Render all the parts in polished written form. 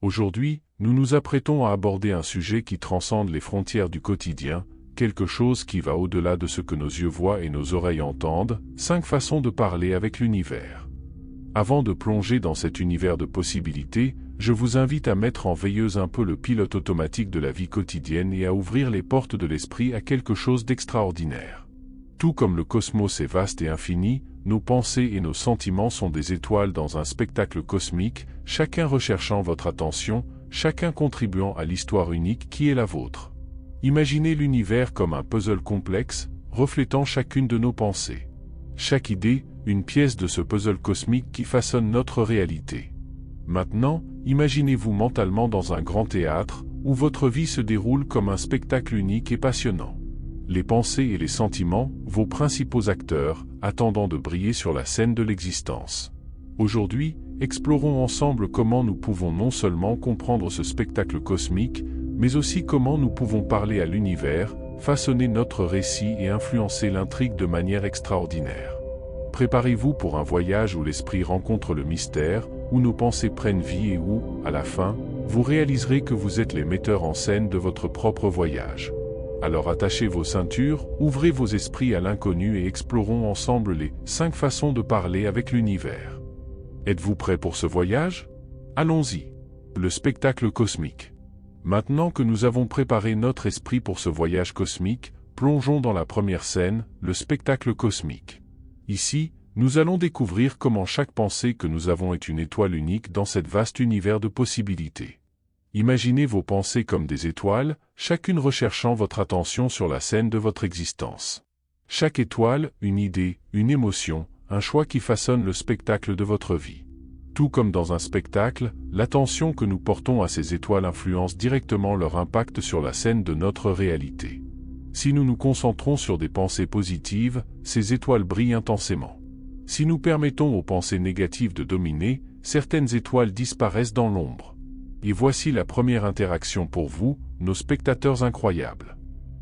Aujourd'hui, nous nous apprêtons à aborder un sujet qui transcende les frontières du quotidien, quelque chose qui va au-delà de ce que nos yeux voient et nos oreilles entendent, 5 façons de parler avec l'univers. Avant de plonger dans cet univers de possibilités, je vous invite à mettre en veilleuse un peu le pilote automatique de la vie quotidienne et à ouvrir les portes de l'esprit à quelque chose d'extraordinaire. Tout comme le cosmos est vaste et infini, nos pensées et nos sentiments sont des étoiles dans un spectacle cosmique, chacun recherchant votre attention, chacun contribuant à l'histoire unique qui est la vôtre. Imaginez l'univers comme un puzzle complexe, reflétant chacune de nos pensées. Chaque idée, une pièce de ce puzzle cosmique qui façonne notre réalité. Maintenant, imaginez-vous mentalement dans un grand théâtre, où votre vie se déroule comme un spectacle unique et passionnant. Les pensées et les sentiments, vos principaux acteurs, attendant de briller sur la scène de l'existence. Aujourd'hui, explorons ensemble comment nous pouvons non seulement comprendre ce spectacle cosmique, mais aussi comment nous pouvons parler à l'univers, façonner notre récit et influencer l'intrigue de manière extraordinaire. Préparez-vous pour un voyage où l'esprit rencontre le mystère, où nos pensées prennent vie et où, à la fin, vous réaliserez que vous êtes les metteurs en scène de votre propre voyage. Alors attachez vos ceintures, ouvrez vos esprits à l'inconnu et explorons ensemble les 5 façons de parler avec l'univers. Êtes-vous prêts pour ce voyage? Allons-y. Le spectacle cosmique. Maintenant que nous avons préparé notre esprit pour ce voyage cosmique, plongeons dans la première scène, le spectacle cosmique. Ici, nous allons découvrir comment chaque pensée que nous avons est une étoile unique dans cet vaste univers de possibilités. Imaginez vos pensées comme des étoiles, chacune recherchant votre attention sur la scène de votre existence. Chaque étoile, une idée, une émotion, un choix qui façonne le spectacle de votre vie. Tout comme dans un spectacle, l'attention que nous portons à ces étoiles influence directement leur impact sur la scène de notre réalité. Si nous nous concentrons sur des pensées positives, ces étoiles brillent intensément. Si nous permettons aux pensées négatives de dominer, certaines étoiles disparaissent dans l'ombre. Et voici la première interaction pour vous, nos spectateurs incroyables.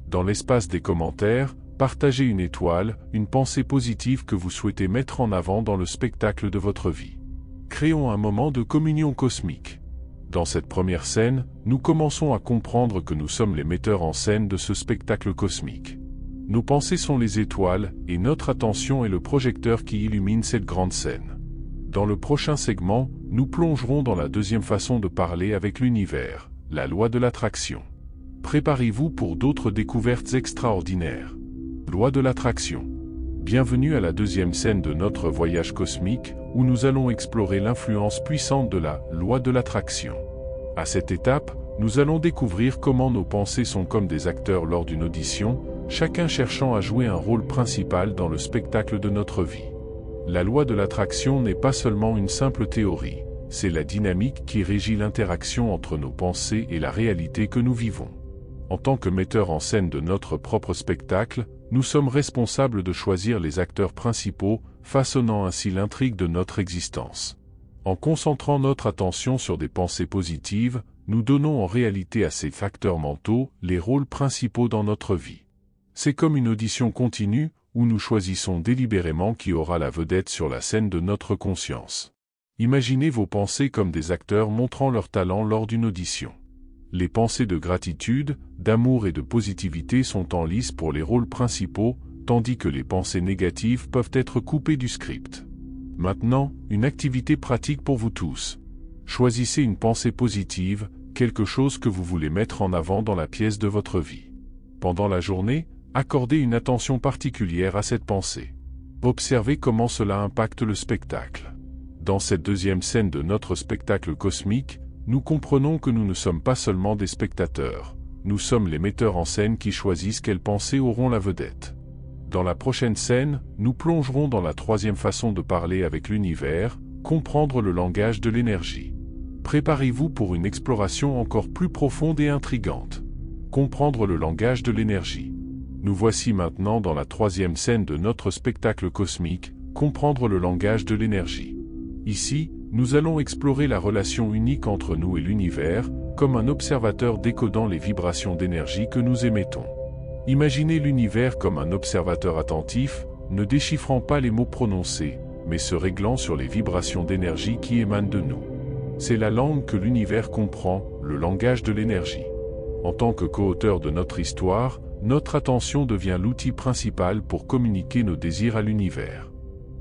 Dans l'espace des commentaires, partagez une étoile, une pensée positive que vous souhaitez mettre en avant dans le spectacle de votre vie. Créons un moment de communion cosmique. Dans cette première scène, nous commençons à comprendre que nous sommes les metteurs en scène de ce spectacle cosmique. Nos pensées sont les étoiles, et notre attention est le projecteur qui illumine cette grande scène. Dans le prochain segment, nous plongerons dans la deuxième façon de parler avec l'univers, la loi de l'attraction. Préparez-vous pour d'autres découvertes extraordinaires. Loi de l'attraction. Bienvenue à la deuxième scène de notre voyage cosmique, où nous allons explorer l'influence puissante de la loi de l'attraction. À cette étape, nous allons découvrir comment nos pensées sont comme des acteurs lors d'une audition, chacun cherchant à jouer un rôle principal dans le spectacle de notre vie. La loi de l'attraction n'est pas seulement une simple théorie, c'est la dynamique qui régit l'interaction entre nos pensées et la réalité que nous vivons. En tant que metteurs en scène de notre propre spectacle, nous sommes responsables de choisir les acteurs principaux, façonnant ainsi l'intrigue de notre existence. En concentrant notre attention sur des pensées positives, nous donnons en réalité à ces facteurs mentaux les rôles principaux dans notre vie. C'est comme une audition continue, où nous choisissons délibérément qui aura la vedette sur la scène de notre conscience. Imaginez vos pensées comme des acteurs montrant leur talent lors d'une audition. Les pensées de gratitude, d'amour et de positivité sont en lice pour les rôles principaux, tandis que les pensées négatives peuvent être coupées du script. Maintenant, une activité pratique pour vous tous. Choisissez une pensée positive, quelque chose que vous voulez mettre en avant dans la pièce de votre vie. Pendant la journée, accordez une attention particulière à cette pensée. Observez comment cela impacte le spectacle. Dans cette deuxième scène de notre spectacle cosmique, nous comprenons que nous ne sommes pas seulement des spectateurs, nous sommes les metteurs en scène qui choisissent quelles pensées auront la vedette. Dans la prochaine scène, nous plongerons dans la troisième façon de parler avec l'univers, comprendre le langage de l'énergie. Préparez-vous pour une exploration encore plus profonde et intrigante. Comprendre le langage de l'énergie. Nous voici maintenant dans la troisième scène de notre spectacle cosmique, comprendre le langage de l'énergie. Ici, nous allons explorer la relation unique entre nous et l'univers, comme un observateur décodant les vibrations d'énergie que nous émettons. Imaginez l'univers comme un observateur attentif, ne déchiffrant pas les mots prononcés, mais se réglant sur les vibrations d'énergie qui émanent de nous. C'est la langue que l'univers comprend, le langage de l'énergie. En tant que co-auteur de notre histoire, notre attention devient l'outil principal pour communiquer nos désirs à l'univers.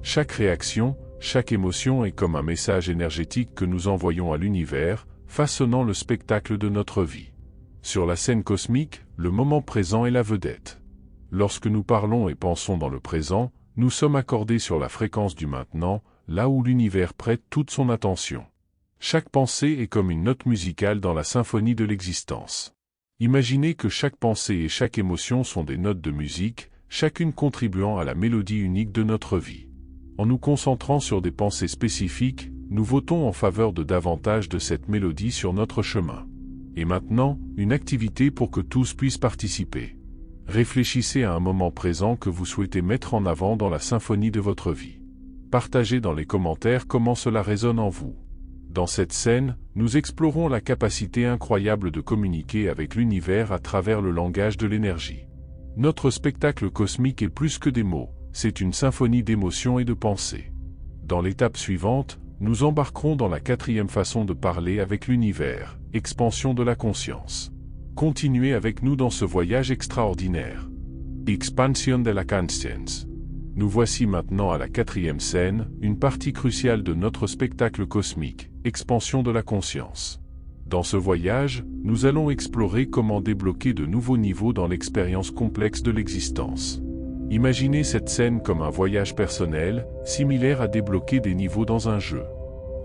Chaque réaction, chaque émotion est comme un message énergétique que nous envoyons à l'univers, façonnant le spectacle de notre vie. Sur la scène cosmique, le moment présent est la vedette. Lorsque nous parlons et pensons dans le présent, nous sommes accordés sur la fréquence du maintenant, là où l'univers prête toute son attention. Chaque pensée est comme une note musicale dans la symphonie de l'existence. Imaginez que chaque pensée et chaque émotion sont des notes de musique, chacune contribuant à la mélodie unique de notre vie. En nous concentrant sur des pensées spécifiques, nous votons en faveur de davantage de cette mélodie sur notre chemin. Et maintenant, une activité pour que tous puissent participer. Réfléchissez à un moment présent que vous souhaitez mettre en avant dans la symphonie de votre vie. Partagez dans les commentaires comment cela résonne en vous. Dans cette scène, nous explorons la capacité incroyable de communiquer avec l'univers à travers le langage de l'énergie. Notre spectacle cosmique est plus que des mots, c'est une symphonie d'émotions et de pensées. Dans l'étape suivante, nous embarquerons dans la 4e façon de parler avec l'univers, expansion de la conscience. Continuez avec nous dans ce voyage extraordinaire. Expansion de la conscience. Nous voici maintenant à la 4e scène, une partie cruciale de notre spectacle cosmique, expansion de la conscience. Dans ce voyage, nous allons explorer comment débloquer de nouveaux niveaux dans l'expérience complexe de l'existence. Imaginez cette scène comme un voyage personnel, similaire à débloquer des niveaux dans un jeu.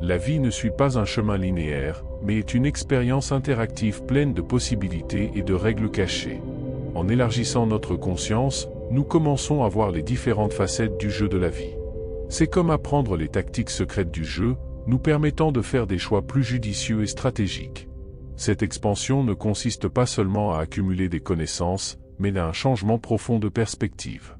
La vie ne suit pas un chemin linéaire, mais est une expérience interactive pleine de possibilités et de règles cachées. En élargissant notre conscience, nous commençons à voir les différentes facettes du jeu de la vie. C'est comme apprendre les tactiques secrètes du jeu, nous permettant de faire des choix plus judicieux et stratégiques. Cette expansion ne consiste pas seulement à accumuler des connaissances, mais à un changement profond de perspective.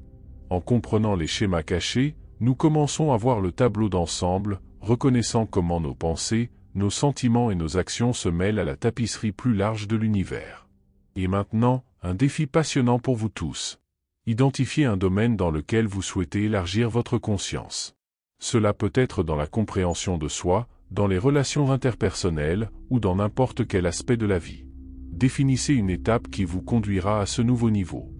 En comprenant les schémas cachés, nous commençons à voir le tableau d'ensemble, reconnaissant comment nos pensées, nos sentiments et nos actions se mêlent à la tapisserie plus large de l'univers. Et maintenant, un défi passionnant pour vous tous. Identifiez un domaine dans lequel vous souhaitez élargir votre conscience. Cela peut être dans la compréhension de soi, dans les relations interpersonnelles, ou dans n'importe quel aspect de la vie. Définissez une étape qui vous conduira à ce nouveau niveau.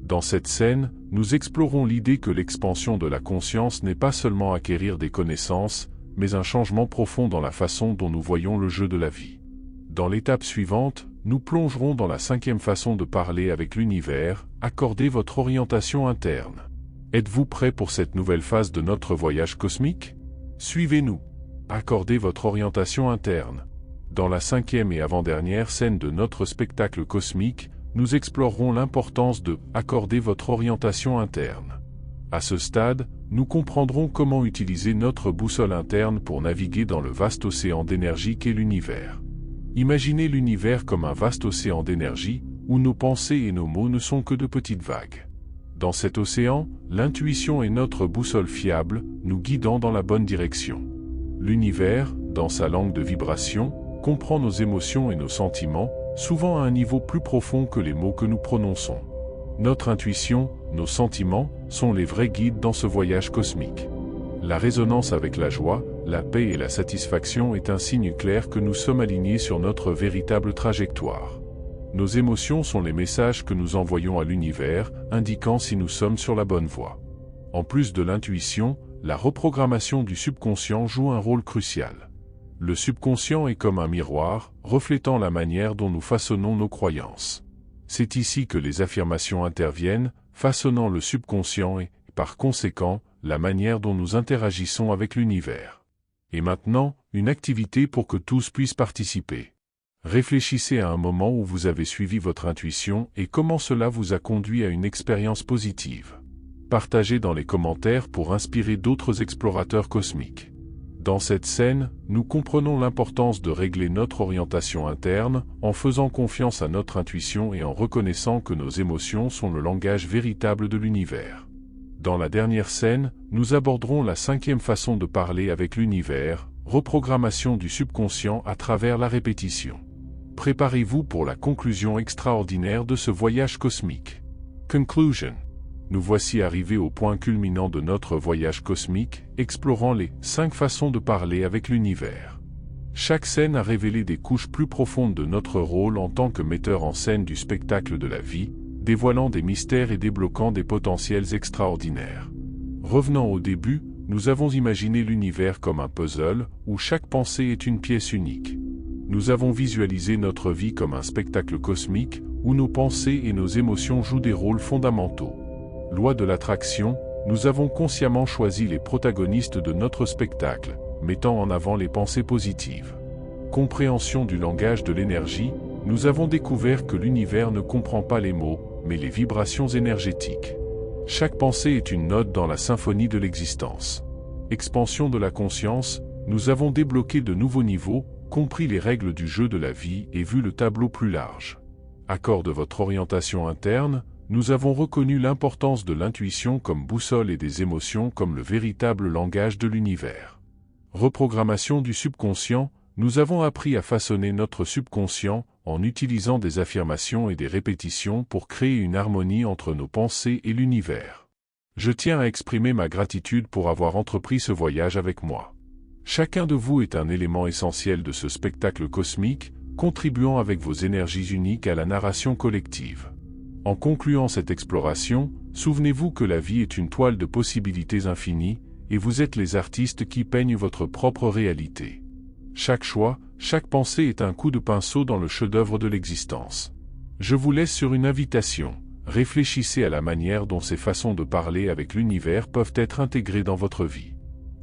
Dans cette scène, nous explorons l'idée que l'expansion de la conscience n'est pas seulement acquérir des connaissances, mais un changement profond dans la façon dont nous voyons le jeu de la vie. Dans l'étape suivante, nous plongerons dans la 5e façon de parler avec l'univers, accordez votre orientation interne. Êtes-vous prêt pour cette nouvelle phase de notre voyage cosmique? Suivez-nous. Accordez votre orientation interne. Dans la 5e et avant-dernière scène de notre spectacle cosmique, nous explorerons l'importance de « accorder votre orientation interne ». À ce stade, nous comprendrons comment utiliser notre boussole interne pour naviguer dans le vaste océan d'énergie qu'est l'univers. Imaginez l'univers comme un vaste océan d'énergie, où nos pensées et nos mots ne sont que de petites vagues. Dans cet océan, l'intuition est notre boussole fiable, nous guidant dans la bonne direction. L'univers, dans sa langue de vibration, comprend nos émotions et nos sentiments, souvent à un niveau plus profond que les mots que nous prononçons. Notre intuition, nos sentiments, sont les vrais guides dans ce voyage cosmique. La résonance avec la joie, la paix et la satisfaction est un signe clair que nous sommes alignés sur notre véritable trajectoire. Nos émotions sont les messages que nous envoyons à l'univers, indiquant si nous sommes sur la bonne voie. En plus de l'intuition, la reprogrammation du subconscient joue un rôle crucial. Le subconscient est comme un miroir, reflétant la manière dont nous façonnons nos croyances. C'est ici que les affirmations interviennent, façonnant le subconscient et, par conséquent, la manière dont nous interagissons avec l'univers. Et maintenant, une activité pour que tous puissent participer. Réfléchissez à un moment où vous avez suivi votre intuition et comment cela vous a conduit à une expérience positive. Partagez dans les commentaires pour inspirer d'autres explorateurs cosmiques. Dans cette scène, nous comprenons l'importance de régler notre orientation interne, en faisant confiance à notre intuition et en reconnaissant que nos émotions sont le langage véritable de l'univers. Dans la dernière scène, nous aborderons la 5e façon de parler avec l'univers, reprogrammation du subconscient à travers la répétition. Préparez-vous pour la conclusion extraordinaire de ce voyage cosmique. Conclusion. Nous voici arrivés au point culminant de notre voyage cosmique, explorant les 5 façons de parler avec l'univers. Chaque scène a révélé des couches plus profondes de notre rôle en tant que metteur en scène du spectacle de la vie, dévoilant des mystères et débloquant des potentiels extraordinaires. Revenant au début, nous avons imaginé l'univers comme un puzzle, où chaque pensée est une pièce unique. Nous avons visualisé notre vie comme un spectacle cosmique, où nos pensées et nos émotions jouent des rôles fondamentaux. Loi de l'attraction, nous avons consciemment choisi les protagonistes de notre spectacle, mettant en avant les pensées positives. Compréhension du langage de l'énergie, nous avons découvert que l'univers ne comprend pas les mots, mais les vibrations énergétiques. Chaque pensée est une note dans la symphonie de l'existence. Expansion de la conscience, nous avons débloqué de nouveaux niveaux, compris les règles du jeu de la vie et vu le tableau plus large. Accord de votre orientation interne, nous avons reconnu l'importance de l'intuition comme boussole et des émotions comme le véritable langage de l'univers. Reprogrammation du subconscient, nous avons appris à façonner notre subconscient en utilisant des affirmations et des répétitions pour créer une harmonie entre nos pensées et l'univers. Je tiens à exprimer ma gratitude pour avoir entrepris ce voyage avec moi. Chacun de vous est un élément essentiel de ce spectacle cosmique, contribuant avec vos énergies uniques à la narration collective. En concluant cette exploration, souvenez-vous que la vie est une toile de possibilités infinies, et vous êtes les artistes qui peignent votre propre réalité. Chaque choix, chaque pensée est un coup de pinceau dans le chef-d'œuvre de l'existence. Je vous laisse sur une invitation. Réfléchissez à la manière dont ces façons de parler avec l'univers peuvent être intégrées dans votre vie.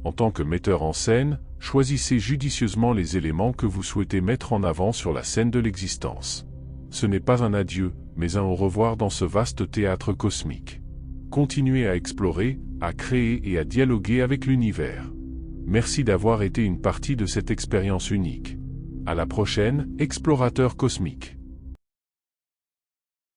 En tant que metteur en scène, choisissez judicieusement les éléments que vous souhaitez mettre en avant sur la scène de l'existence. Ce n'est pas un adieu, mais un au revoir dans ce vaste théâtre cosmique. Continuez à explorer, à créer et à dialoguer avec l'univers. Merci d'avoir été une partie de cette expérience unique. À la prochaine, explorateur cosmique.